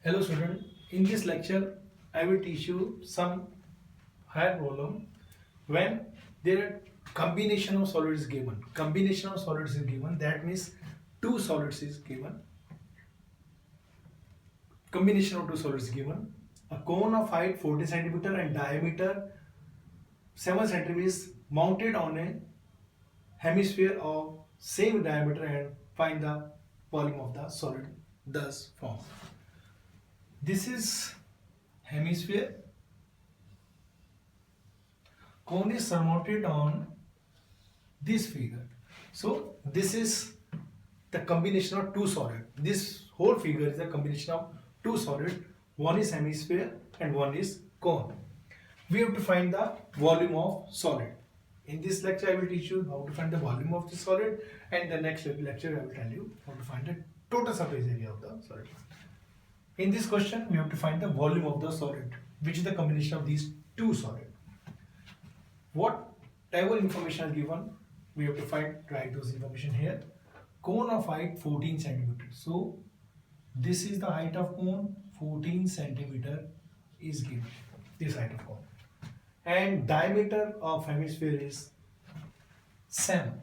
Hello student, in this lecture I will teach you some higher problem when there are combination of solids given. Combination of solids is given, that means two solids is given. Combination of two solids given. A cone of height 40 centimeter and diameter 7 centimeter is mounted on a hemisphere of same diameter and find the volume of the solid thus formed. This is hemisphere. Cone is surmounted on this figure. So this is the combination of two solid. This whole figure is a combination of two solid. One is hemisphere and one is cone. We have to find the volume of solid. In this lecture I will teach you how to find the volume of the solid, and the next lecture I will tell you how to find the total surface area of the solid. In this question we have to find the volume of the solid, which is the combination of these two solid. Whatever information is given, we have to write those information here. Cone of height 14 centimeter. So this is the height of cone, 14 centimeter is given, this height of cone. And diameter of hemisphere is 7.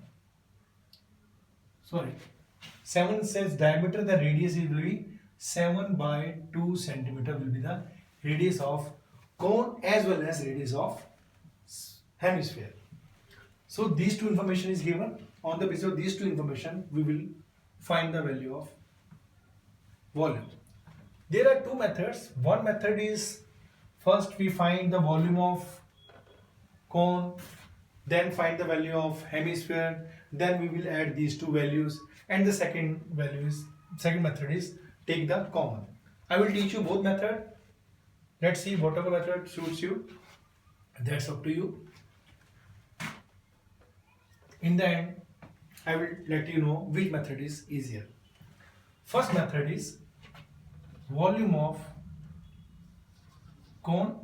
7 says diameter, the radius will be 7 by 2 centimeter will be the radius of cone as well as radius of hemisphere. So these two information is given. On the basis of these two information we will find the value of volume. There are two methods. One method is, first we find the volume of cone, then find the value of hemisphere, then we will add these two values, and the second method is take the common. I will teach you both method. Let's see whatever method suits you, that's up to you. In the end I will let you know which method is easier. First method is volume of cone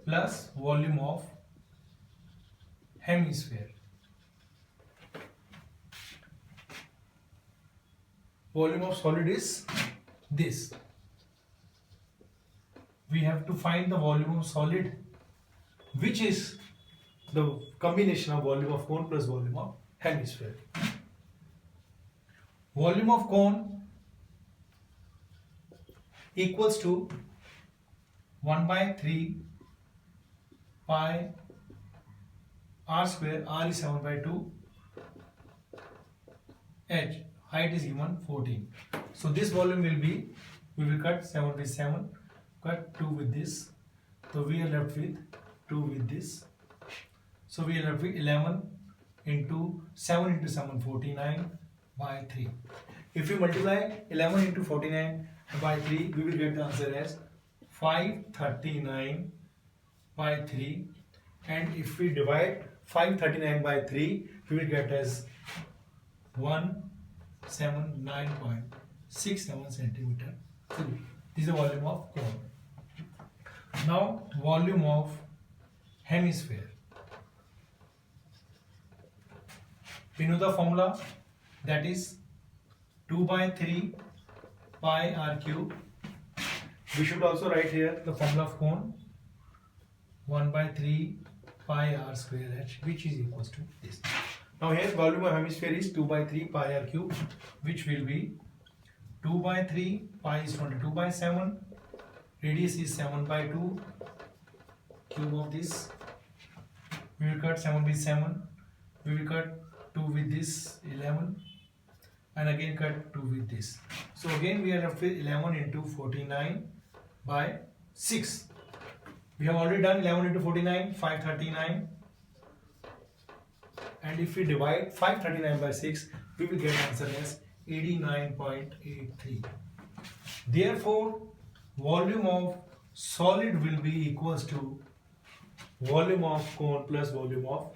plus volume of hemisphere. Volume of solid is this. We have to find the volume of solid, which is the combination of volume of cone plus volume of hemisphere. Volume of cone equals to 1 by 3 pi r square. R is 7 by 2. H, height is given 14. So this volume will be, we will cut 7 with 7, cut 2 with this. So we are left with 2 with this. So we are left with 11 into 7 into 7, 49 by 3. If we multiply 11 into 49 by 3, we will get the answer as 539 by 3. And if we divide 539 by 3, we will get as 179.67 centimeter. So this is the volume of cone. Now volume of hemisphere. We know the formula, that is 2 by 3 pi r cube. We should also write here the formula of cone, 1 by 3 pi r square h, which is equals to this. Now here volume of hemisphere is 2 by 3 pi r cube, which will be 2 by 3 pi is 22 by 7, radius is 7 by 2, cube of this. We will cut 7 with 7, we will cut 2 with this 11, and again cut 2 with this. So again we are left with 11 into 49 by 6. We have already done 11 into 49, 539. And if we divide 539 by 6, we will get answer as 89.83. Therefore, volume of solid will be equals to volume of cone plus volume of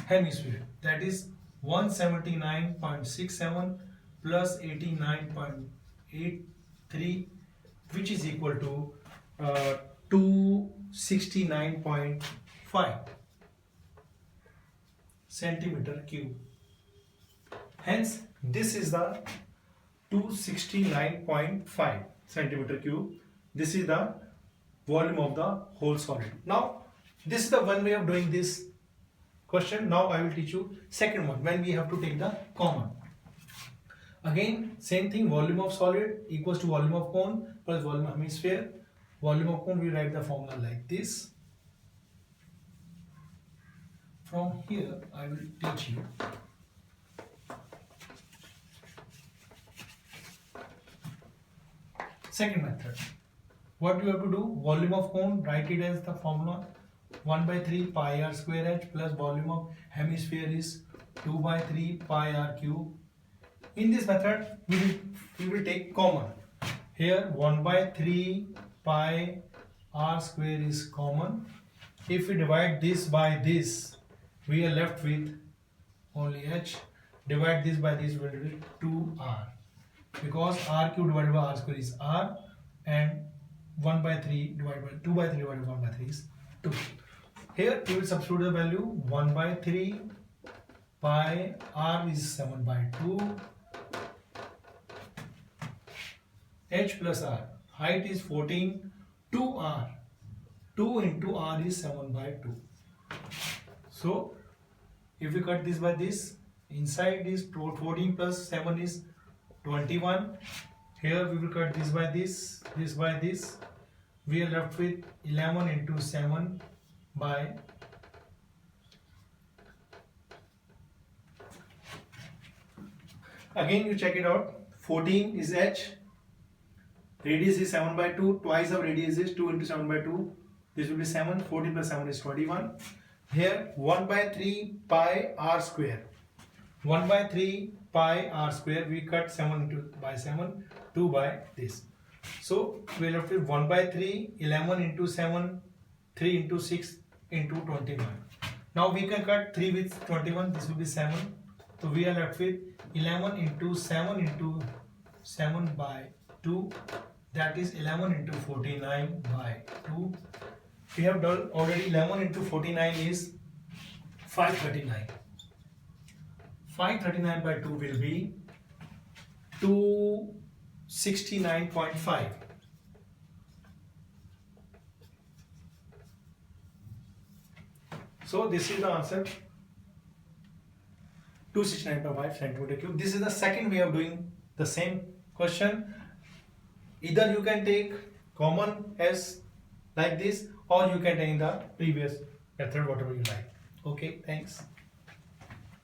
hemisphere. That is 179.67 plus 89.83, which is equal to 269.5 centimeter cube. Hence, this is the 269.5 centimeter cube. This is the volume of the whole solid. Now this is the one way of doing this question. Now I will teach you second one, when we have to take the common. Again same thing, volume of solid equals to volume of cone plus volume of hemisphere. Volume of cone, we write the formula like this. From here I will teach you. Second method, what you have to do, volume of cone, write it as the formula 1 by 3 pi r square h plus volume of hemisphere is 2 by 3 pi r cube. In this method we will take common. Here 1 by 3 pi r square is common. If we divide this by this, we are left with only h. Divide this by this, we will get 2r, because r cube divided by r square is r, and 1 by 3 divided by 2 by 3 divided by 1 by 3 is 2. Here we will substitute the value 1 by 3 pi r is 7 by 2, h plus r, height is 14, 2r, 2 into r is 7 by 2. So if we cut this by this, inside is 14 plus 7 is 21. Here we will cut this by this by this. We are left with 11 into 7 by 2. Again you check it out. 14 is h. Radius is 7 by 2. Twice of radius is 2 into 7 by 2. This will be 7. 14 plus 7 is 21. Here 1 by 3 pi r square. 1 by 3 pi r square, we cut 7 into by 7, 2 by this. So we are left with 1 by 3, 11 into 7, 3 into 6 into 21. Now we can cut 3 with 21, this will be 7. So we are left with 11 into 7 by 2, that is 11 into 49 by 2. We have done already 11 into 49 is 539. 539 by 2 will be 269.5. So this is the answer, 269.5 centimeter cube. This is the second way of doing the same question. Either you can take common as like this, or you can take the previous method, whatever you like. Okay, thanks.